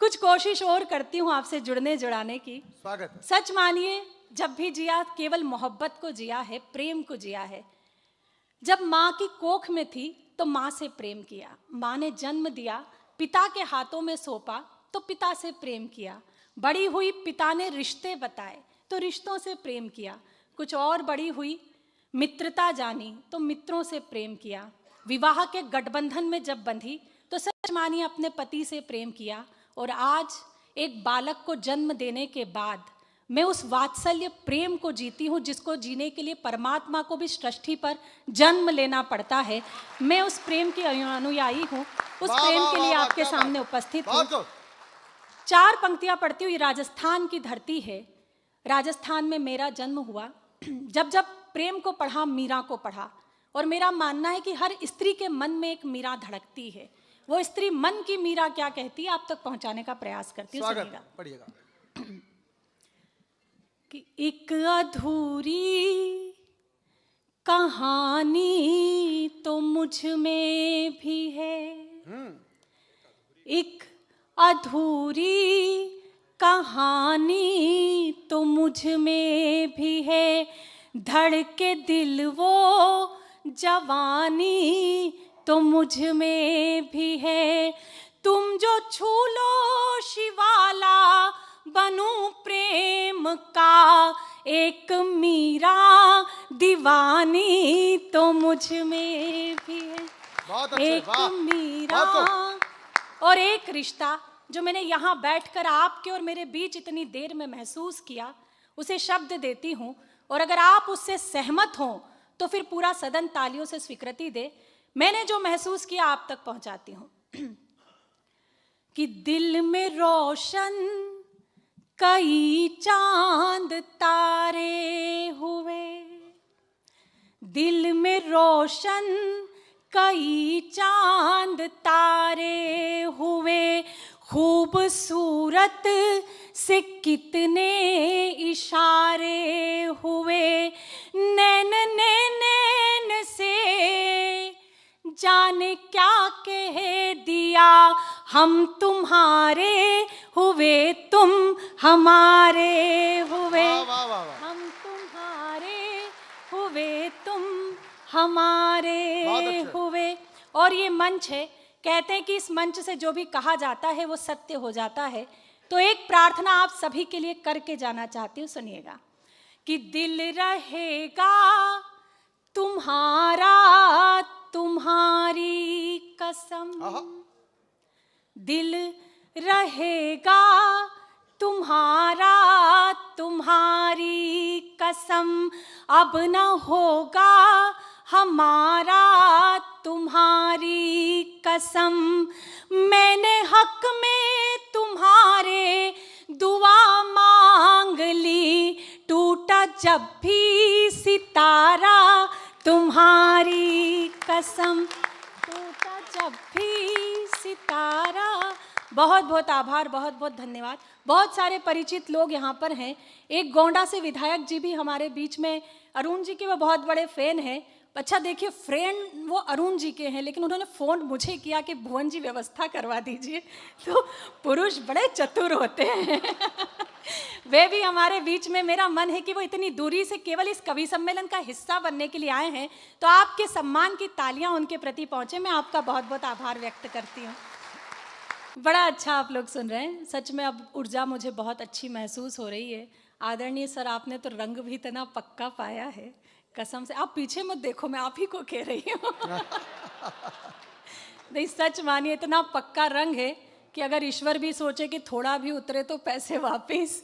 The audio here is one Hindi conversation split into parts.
कुछ कोशिश और करती हूँ आपसे जुड़ने जुड़ाने की। स्वागत। सच मानिए, जब भी जिया केवल मोहब्बत को जिया है, प्रेम को जिया है। जब माँ की कोख में थी तो माँ से प्रेम किया, माँ ने जन्म दिया, पिता के हाथों में सौंपा तो पिता से प्रेम किया। बड़ी हुई, पिता ने रिश्ते बताए तो रिश्तों से प्रेम किया। कुछ और बड़ी हुई, मित्रता जानी तो मित्रों से प्रेम किया। विवाह के गठबंधन में जब बंधी तो सच मानिए अपने पति से प्रेम किया। और आज एक बालक को जन्म देने के बाद मैं उस वात्सल्य प्रेम को जीती हूँ जिसको जीने के लिए परमात्मा को भी सृष्टि पर जन्म लेना पड़ता है। मैं उस प्रेम की अनुयायी हूँ, उस प्रेम के लिए आपके सामने उपस्थित हूँ। 4 पंक्तियाँ पढ़ती हुई। राजस्थान की धरती है, राजस्थान में मेरा जन्म हुआ। जब जब प्रेम को पढ़ा, मीरा को पढ़ा, और मेरा मानना है कि हर स्त्री के मन में एक मीरा धड़कती है। वो स्त्री मन की मीरा क्या कहती है आप तक पहुंचाने का प्रयास करती हूँ। पढ़िएगा। कि एक अधूरी कहानी तो मुझ में भी है, एक अधूरी कहानी तो मुझ में भी है। धड़के दिल वो जवानी तो मुझ में भी है। तुम जो छू लो शिवाला बनूं प्रेम का एक मीरा दीवानी तो मुझ में भी है। एक मीरा और एक रिश्ता जो मैंने यहाँ बैठकर आपके और मेरे बीच इतनी देर में महसूस किया, उसे शब्द देती हूँ। और अगर आप उससे सहमत हों तो फिर पूरा सदन तालियों से स्वीकृति दे। मैंने जो महसूस किया आप तक पहुंचाती हूँ। कि दिल में रोशन कई चांद तारे हुए, दिल में रोशन कई चांद तारे हुए। खूबसूरत से कितने इशारे हुए। नैन ने नैन से जाने क्या कह दिया। हम तुम्हारे हुए तुम हमारे हुए। हम तुम्हारे हुए तुम हमारे हुए। और ये मंच है, कहते हैं कि इस मंच से जो भी कहा जाता है वो सत्य हो जाता है। तो एक प्रार्थना आप सभी के लिए करके जाना चाहती हूँ, सुनिएगा। कि दिल रहेगा तुम्हारा तुम्हारी कसम, दिल रहेगा तुम्हारा तुम्हारी कसम। अब न होगा हमारा तुम्हारी कसम। मैंने हक में तुम्हारे दुआ मांग ली। टूटा जब भी सितारा तुम्हारी कसम, टूटा जब भी सितारा। बहुत बहुत आभार, बहुत बहुत धन्यवाद। बहुत सारे परिचित लोग यहाँ पर हैं। एक गोंडा से विधायक जी भी हमारे बीच में, अरुण जी के वो बहुत बड़े फैन हैं। अच्छा देखिए, फ्रेंड वो अरुण जी के हैं, लेकिन उन्होंने फ़ोन मुझे किया कि भुवन जी व्यवस्था करवा दीजिए। तो पुरुष बड़े चतुर होते हैं। वे भी हमारे बीच में। मेरा मन है कि वो इतनी दूरी से केवल इस कवि सम्मेलन का हिस्सा बनने के लिए आए हैं, तो आपके सम्मान की तालियां उनके प्रति पहुंचे। मैं आपका बहुत बहुत आभार व्यक्त करती हूँ। बड़ा अच्छा आप लोग सुन रहे हैं। सच में अब ऊर्जा मुझे बहुत अच्छी महसूस हो रही है। आदरणीय सर, आपने तो रंग भी इतना पक्का पाया है, कसम से। आप पीछे मत देखो, मैं आप ही को कह रही हूँ। नहीं, सच मानिए, इतना पक्का रंग है कि अगर ईश्वर भी सोचे कि थोड़ा भी उतरे तो पैसे वापिस।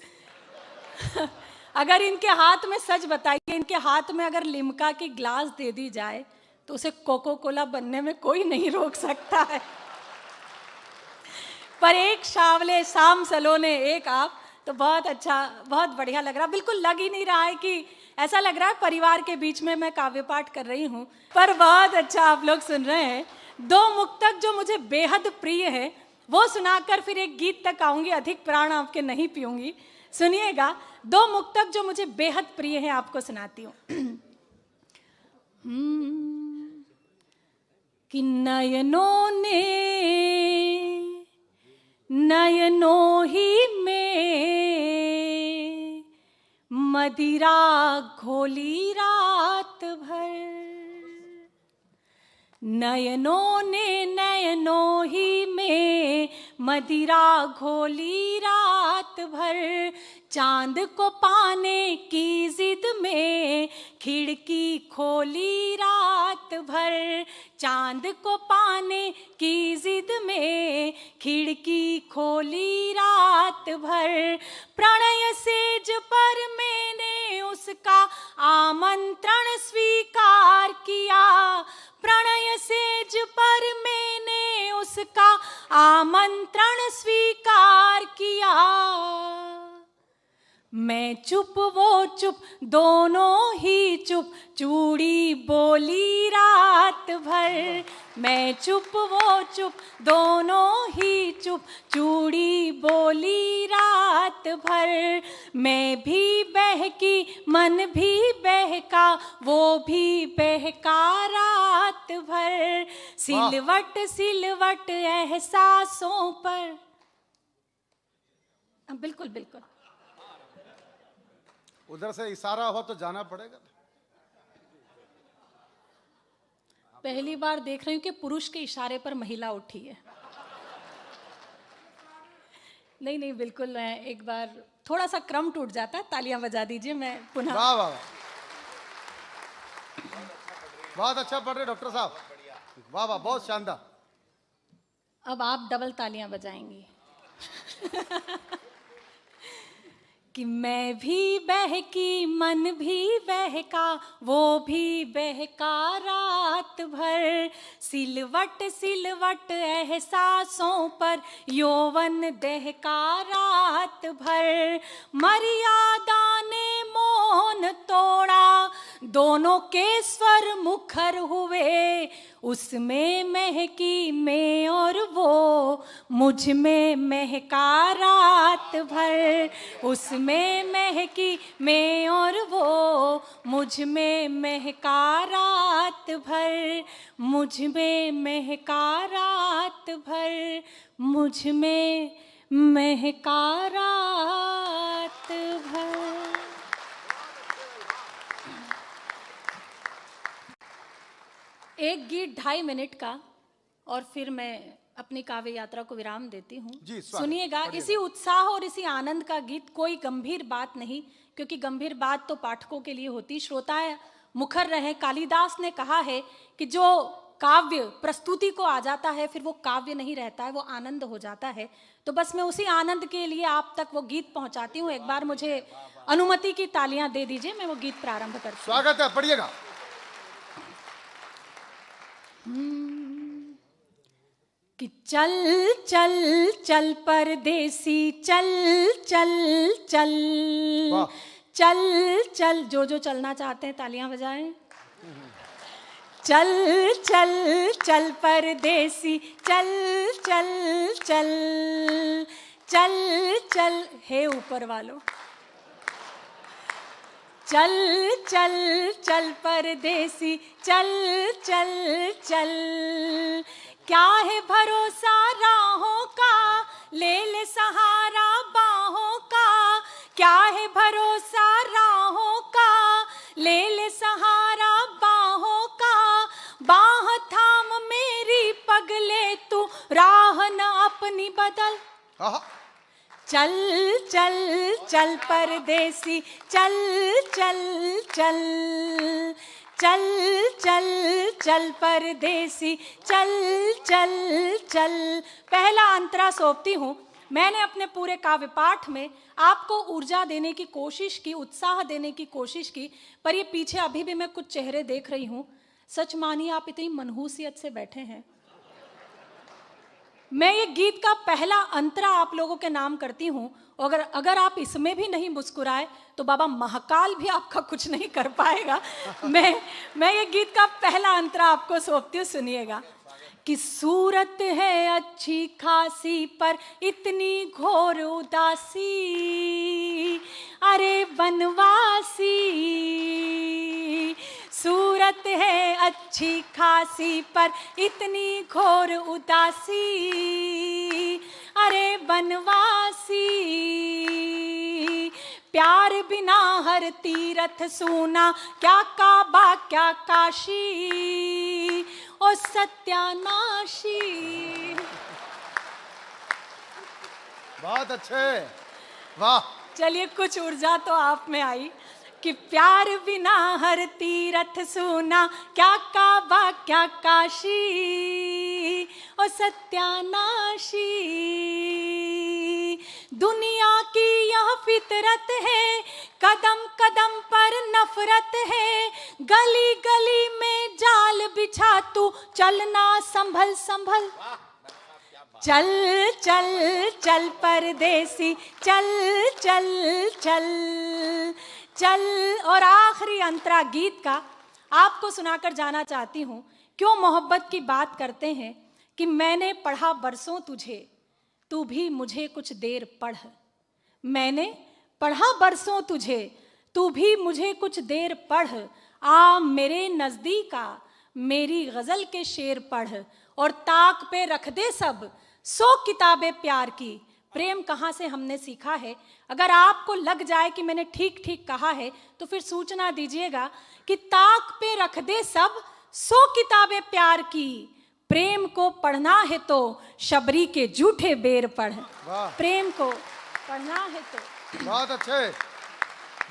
अगर इनके हाथ में, सच बताइए, इनके हाथ में अगर लिम्का की ग्लास दे दी जाए तो उसे कोको कोला बनने में कोई नहीं रोक सकता है। पर एक शावले शाम सलोने, एक आप, तो बहुत अच्छा, बहुत बढ़िया लग रहा। बिल्कुल लग ही नहीं रहा है कि, ऐसा लग रहा है परिवार के बीच में मैं काव्य पाठ कर रही हूँ। पर बहुत अच्छा आप लोग सुन रहे हैं। 2 मुक्तक जो मुझे बेहद प्रिय है वो सुनाकर फिर एक गीत तक आऊंगी। अधिक प्राण आपके नहीं पीऊंगी, सुनिएगा। 2 मुक्तक जो मुझे बेहद प्रिय है आपको सुनाती हूँ। कि नयनों ने नयनों ही में मदिरा घोली रात भर, नयनों ने नयनों ही में मदिरा घोली रात भर, चांद को पाने की जिद में खिड़की खोली रात भर, चांद को पाने की जिद में खिड़की खोली रात भर, प्रणय सेज पर मैंने उसका आमंत्रण स्वीकार किया, प्रणय सेज पर मैंने उसका आमंत्रण स्वीकार किया, मैं चुप वो चुप दोनों ही चुप, चूड़ी बोली रात भर, मैं चुप वो चुप दोनों ही चुप, चूड़ी बोली रात भर, मैं भी बहकी मन भी बहका, वो भी बहका रात भर, सिलवट सिलवट एहसासों पर। बिल्कुल बिल्कुल, उधर से इशारा हो तो जाना पड़ेगा। पहली बार देख रही हूँ कि पुरुष के इशारे पर महिला उठी है। नहीं नहीं, बिल्कुल, मैं एक बार थोड़ा सा क्रम टूट जाता है, तालियां बजा दीजिए। मैं पुनः वाह वाह, बहुत अच्छा पढ़ रहे डॉक्टर साहब, वाह वाह, बहुत शानदार। अब आप डबल तालियां बजाएंगी। कि मैं भी बहकी मन भी बहका, वो भी बहका रात भर, सिलवट सिलवट एहसासों पर यौवन दहका रात भर, मर्यादा ने मौन तोड़ा, दोनों के स्वर मुखर हुए, उसमें महकी मैं और वो मुझ में महका रात भर, उसमें महकी मैं और वो मुझ में महका रात भर, मुझ में महका रात भर, मुझ में महका रात भर। एक गीत 2.5 मिनट का और फिर मैं अपनी काव्य यात्रा को विराम देती हूँ। सुनिएगा, इसी उत्साह और इसी आनंद का गीत, कोई गंभीर बात नहीं, क्योंकि गंभीर बात तो पाठकों के लिए होती, श्रोता मुखर रहे। कालिदास ने कहा है कि जो काव्य प्रस्तुति को आ जाता है फिर वो काव्य नहीं रहता है, वो आनंद हो जाता है। तो बस मैं उसी आनंद के लिए आप तक वो गीत पहुंचाती हूँ। एक बार मुझे अनुमति की तालियां दे दीजिए, मैं वो गीत प्रारंभ करती हूँ। स्वागत है, पढ़िएगा। कि चल चल चल परदेसी, चल चल चल चल चल, जो चलना चाहते हैं तालियां बजाएं। चल चल चल परदेसी, चल चल चल चल चल, हे ऊपर वालों, चल चल चल परदेसी, चल चल चल, क्या है भरोसा राहों का, ले ले सहारा बाहों का, क्या है भरोसा राहों का, ले ले सहारा बाहों का, बाह थाम मेरी पगले तू, राह न अपनी बदल। चल चल चल परदेसी, चल चल चल चल चल चल परदेसी, चल चल चल। पहला अंतरा सौंपती हूँ। मैंने अपने पूरे काव्य पाठ में आपको ऊर्जा देने की कोशिश की, उत्साह देने की कोशिश की, पर ये पीछे अभी भी मैं कुछ चेहरे देख रही हूँ। सच मानिए आप इतनी मनहूसियत से बैठे हैं। मैं ये गीत का पहला अंतरा आप लोगों के नाम करती हूँ। अगर आप इसमें भी नहीं मुस्कुराए तो बाबा महाकाल भी आपका कुछ नहीं कर पाएगा। मैं ये गीत का पहला अंतरा आपको सौंपती हूँ, सुनिएगा। कि सूरत है अच्छी खासी पर इतनी घोर उदासी, अरे बनवासी। सूरत है अच्छी खासी पर इतनी घोर उदासी, अरे बनवासी, प्यार बिना हर तीरथ सूना, क्या काबा क्या काशी, ओ सत्यानाशी। बहुत अच्छे, वाह। चलिए कुछ ऊर्जा तो आप में आई कि प्यार बिना हर तीरथ सूना, क्या काबा क्या काशी, ओ सत्यानाशी। दुनिया की यह फितरत है, कदम कदम पर नफरत है, गली गली में जाल बिछा तू, चलना संभल संभल। चल चल चल परदेसी, चल चल चल चल। और आखिरी अंतरा गीत का आपको सुनाकर जाना चाहती हूँ। क्यों मोहब्बत की बात करते हैं कि मैंने पढ़ा बरसों तुझे, तू भी मुझे कुछ देर पढ़। मैंने पढ़ा बरसों तुझे, तू भी मुझे कुछ देर पढ़। आ मेरे नज़दीक आ, मेरी गज़ल के शेर पढ़, और ताक पे रख दे सब 100 किताबें प्यार की। प्रेम कहाँ से हमने सीखा है? अगर आपको लग जाए कि मैंने ठीक ठीक कहा है तो फिर सूचना दीजिएगा कि ताक पे रख दे सब 100 किताबें प्यार की। प्रेम को पढ़ना है तो शबरी के झूठे बेर पढ़। प्रेम को पढ़ना है तो बहुत अच्छे,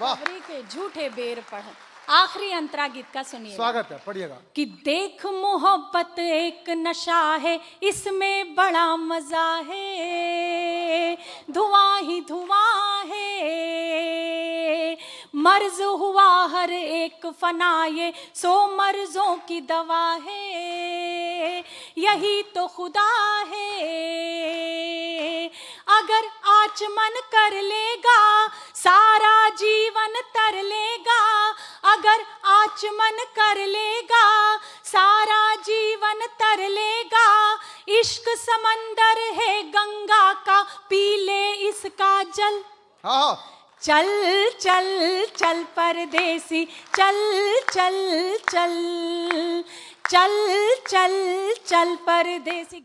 वाह। शबरी के झूठे बेर पढ़। आखिरी अंतरा गीत का सुनिए। स्वागत है, पढ़िएगा। कि देख मोहब्बत एक नशा है, इसमें बड़ा मजा है, धुआं ही धुआं है। मर्ज हुआ हर एक फना, ये 100 मर्जों की दवा है, यही तो खुदा है। अगर आचमन कर लेगा, सारा जीवन तर लेगा। अगर आचमन कर लेगा, सारा जीवन तर लेगा। इश्क समंदर है गंगा का, पी ले इसका जल। हाँ। चल चल चल परदेसी, चल चल चल चल चल चल परदेसी।